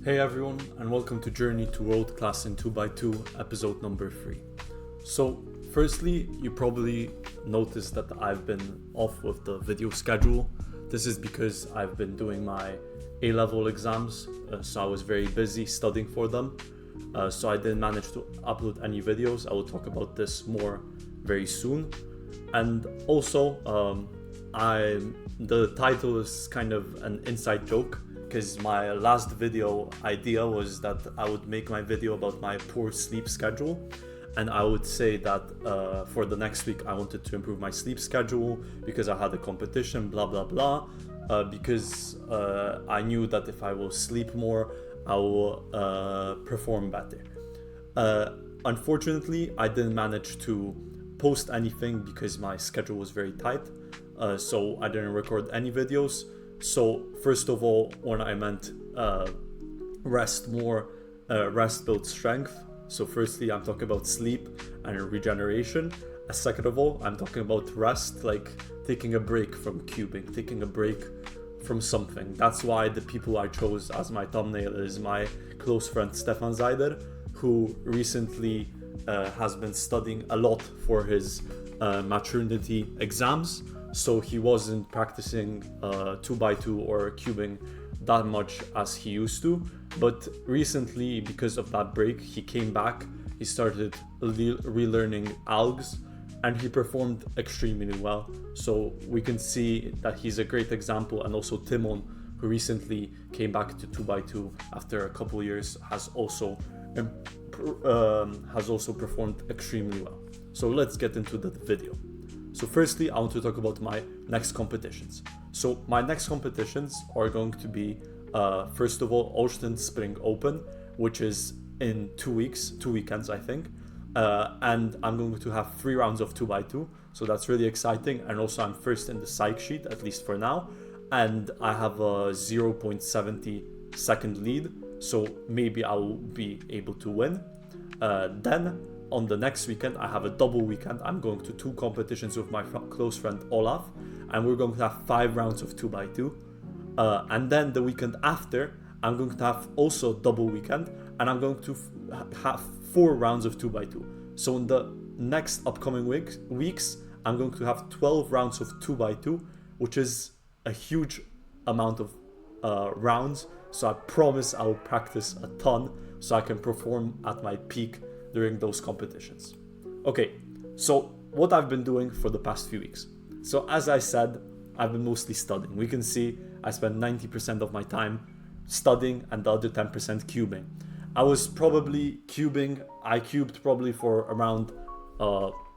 Hey everyone, and welcome to Journey to World Class in 2x2 episode number 3. So firstly, you probably noticed that I've been off with the video schedule. This is because I've been doing my A-level exams, so I was very busy studying for them. So I didn't manage to upload any videos. I will talk about this more very soon. And also, the title is kind of an inside joke, because my last video idea was that I would make my video about my poor sleep schedule, and I would say that for the next week I wanted to improve my sleep schedule because I had a competition, blah blah blah, because I knew that if I will sleep more I will perform better. Unfortunately, I didn't manage to post anything because my schedule was very tight, so I didn't record any videos. So first of all, when I meant rest more, rest builds strength. So firstly, I'm talking about sleep and regeneration. Second of all, I'm talking about rest, like taking a break from cubing, taking a break from something. That's why the people I chose as my thumbnail is my close friend Stefan Zeider, who recently has been studying a lot for his maternity exams. So he wasn't practicing 2x2 or cubing that much as he used to. But recently, because of that break, he came back, he started relearning algs, and he performed extremely well. So we can see that he's a great example. And also Timon, who recently came back to 2x2 after a couple years, has also performed extremely well. So let's get into the video. So firstly, I want to talk about my next competitions. So my next competitions are going to be, first of all, Ocean Spring Open, which is in 2 weekends, I think. And I'm going to have 3 rounds of 2x2. So that's really exciting. And also I'm first in the psych sheet, at least for now. And I have a 0.70 second lead. So maybe I will be able to win. Then on the next weekend, I have a double weekend. I'm going to 2 competitions with my close friend Olaf, and we're going to have 5 rounds of 2x2. And then the weekend after, I'm going to have also a double weekend, and I'm going to have 4 rounds of 2x2. So in the next upcoming weeks, I'm going to have 12 rounds of 2x2, which is a huge amount of rounds. So I promise I will practice a ton so I can perform at my peak during those competitions. Okay, so what I've been doing for the past few weeks. So as I said, I've been mostly studying. We can see I spent 90% of my time studying and the other 10% cubing. I was probably cubing, I cubed probably for around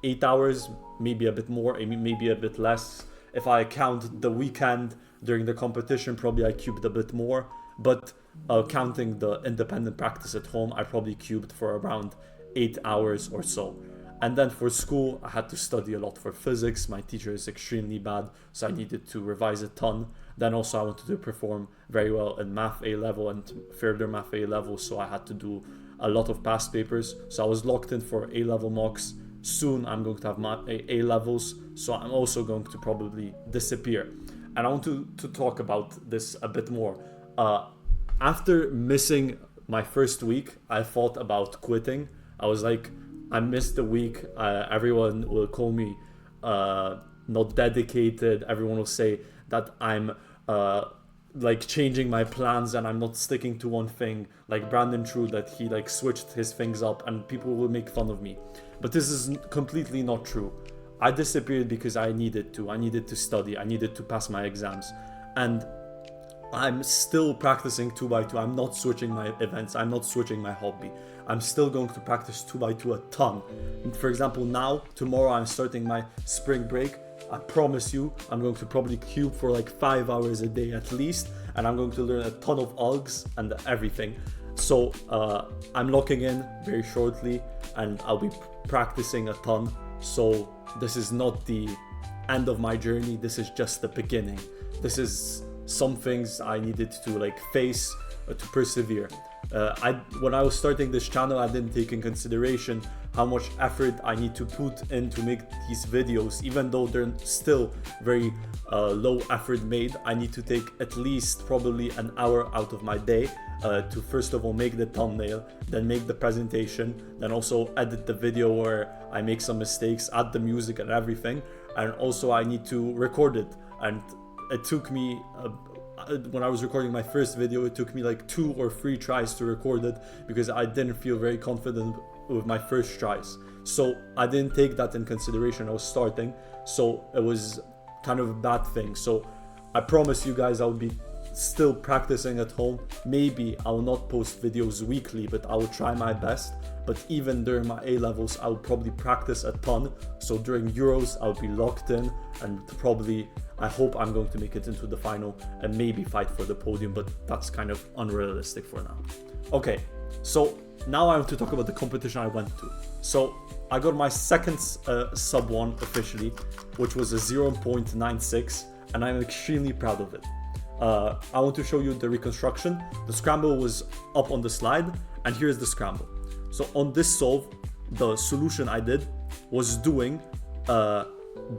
8 hours, maybe a bit more, maybe a bit less. If I count the weekend during the competition, probably I cubed a bit more, but counting the independent practice at home, I probably cubed for around 8 hours or so. And then for school, I had to study a lot for physics. My teacher is extremely bad, so I needed to revise a ton. Then also I wanted to perform very well in math A level and further math A level, so I had to do a lot of past papers. So I was locked in for A level mocks. Soon I'm going to have my A levels, so I'm also going to probably disappear. And I want to talk about this a bit more. After missing my first week, I thought about quitting. I was like, I missed the week. Everyone will call me not dedicated. Everyone will say that I'm like changing my plans and I'm not sticking to one thing. Like Brandon True, that he like switched his things up and people will make fun of me. But this is completely not true. I disappeared because I needed to. I needed to study. I needed to pass my exams. And I'm still practicing 2x2. I'm not switching my events. I'm not switching my hobby. I'm still going to practice 2x2 a ton. For example, tomorrow I'm starting my spring break. I promise you, I'm going to probably cube for like 5 hours a day at least. And I'm going to learn a ton of algs and everything. So I'm locking in very shortly and I'll be practicing a ton. So this is not the end of my journey. This is just the beginning. This is some things I needed to like face to persevere. When I was starting this channel, I didn't take in consideration how much effort I need to put in to make these videos. Even though they're still very low effort made, I need to take at least probably an hour out of my day to first of all make the thumbnail, then make the presentation, then also edit the video where I make some mistakes, add the music and everything, and also I need to record it. And it took me when I was recording my first video, it took me like 2 or 3 tries to record it because I didn't feel very confident with my first tries. So I didn't take that in consideration. I was starting, so it was kind of a bad thing. So I promise you guys I'll be still practicing at home. Maybe I will not post videos weekly, but I will try my best. But even during my A-levels, I will probably practice a ton. So during Euros, I'll be locked in, and probably, I hope I'm going to make it into the final and maybe fight for the podium, but that's kind of unrealistic for now. Okay, so now I want to talk about the competition I went to. So I got my second sub 1 officially, which was a 0.96, and I'm extremely proud of it. I want to show you the reconstruction. The scramble was up on the slide, and here's the scramble. So on this solve, the solution I did was doing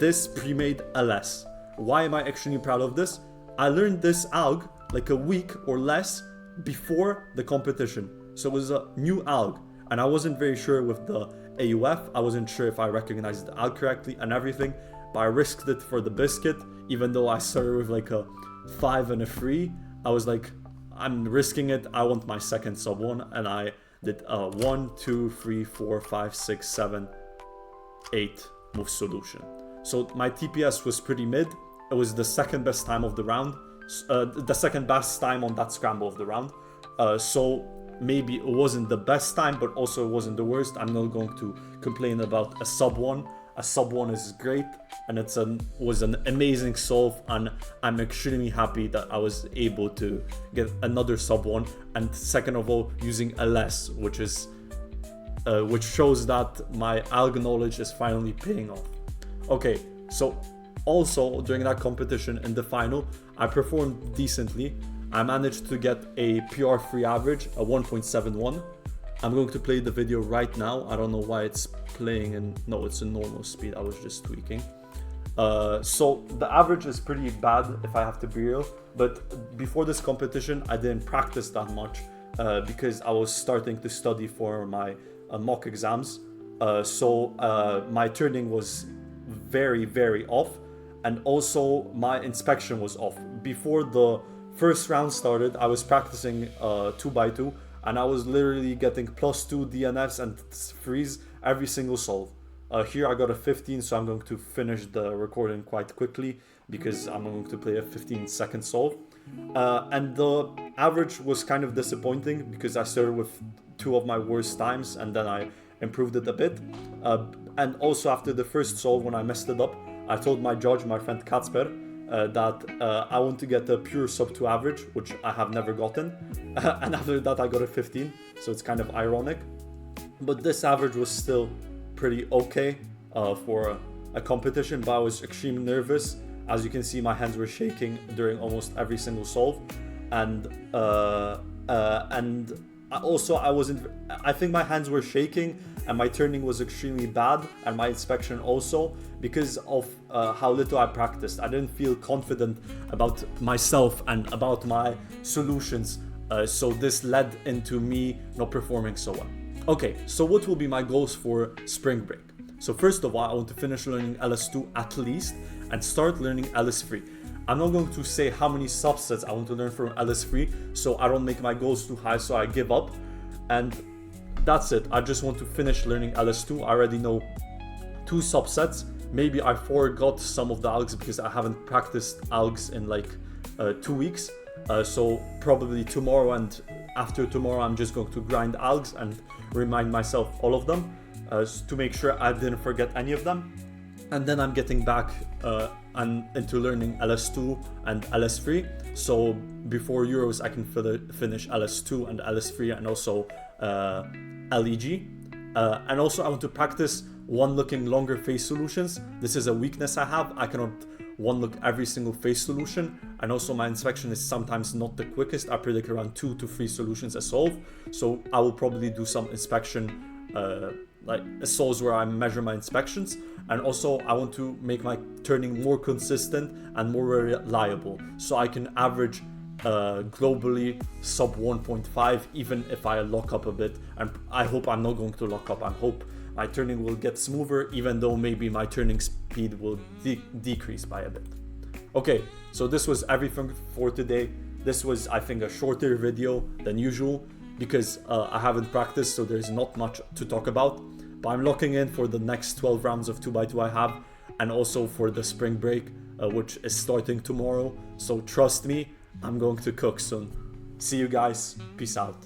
this pre-made LS. Why am I extremely proud of this? I learned this alg like a week or less before the competition. So it was a new alg, and I wasn't very sure with the AUF. I wasn't sure if I recognized the alg correctly and everything, but I risked it for the biscuit. Even though I started with like a 5 and a 3, I was like, I'm risking it. I want my second sub 1, and I did 1, 2, 3, 4, 5, 6, 7, 8 move solution. So my TPS was pretty mid. It was the second best time of the round, the second best time on that scramble of the round. So maybe it wasn't the best time, but also it wasn't the worst. I'm not going to complain about a sub 1. A sub 1 is great, and was an amazing solve, and I'm extremely happy that I was able to get another sub 1, and second of all using LS, which shows that my alg knowledge is finally paying off. Okay, so also during that competition in the final, I performed decently. I managed to get a PR3 average, a 1.71. I'm going to play the video right now. I don't know why it's playing no, it's in normal speed. I was just tweaking. So the average is pretty bad if I have to be real, but before this competition, I didn't practice that much because I was starting to study for my mock exams. So my turning was very, very off, and also my inspection was off. Before the first round started, I was practicing 2x2, and I was literally getting +2 DNFs and 3s every single solve. Here I got a 15, so I'm going to finish the recording quite quickly because I'm going to play a 15-second solve. And the average was kind of disappointing because I started with 2 of my worst times, and then I improved it a bit. And also after the first solve, when I messed it up, I told my judge, my friend Kacper, that I want to get a pure sub 2 average, which I have never gotten. And after that I got a 15, so it's kind of ironic. But this average was still pretty okay for a competition, but I was extremely nervous. As you can see, my hands were shaking during almost every single solve. And I think my hands were shaking, and my turning was extremely bad, and my inspection also, because of how little I practiced. I didn't feel confident about myself and about my solutions, so this led into me not performing so well. Okay, so what will be my goals for spring break? So first of all, I want to finish learning LS2 at least and start learning LS3. I'm not going to say how many subsets I want to learn from LS3, so I don't make my goals too high, so I give up. And that's it. I just want to finish learning LS2. I already know 2 subsets. Maybe I forgot some of the algs because I haven't practiced algs in like 2 weeks. So probably tomorrow and after tomorrow, I'm just going to grind algs and remind myself all of them to make sure I didn't forget any of them. And then I'm getting back into learning LS2 and LS3. So before Euros, I can finish LS2 and LS3 and also LEG. And also I want to practice one looking longer face solutions. This is a weakness I have. I cannot one look every single face solution. And also my inspection is sometimes not the quickest. I predict around 2 to 3 solutions a solve. So I will probably do some inspection like soles where I measure my inspections, and also I want to make my turning more consistent and more reliable, so I can average globally sub 1.5 even if I lock up a bit. And I hope I'm not going to lock up. I hope my turning will get smoother, even though maybe my turning speed will decrease by a bit. Okay, so this was everything for today. This was, I think, a shorter video than usual because I haven't practiced, so there's not much to talk about. But I'm locking in for the next 12 rounds of 2x2 I have, and also for the spring break, which is starting tomorrow. So trust me, I'm going to cook soon. See you guys. Peace out.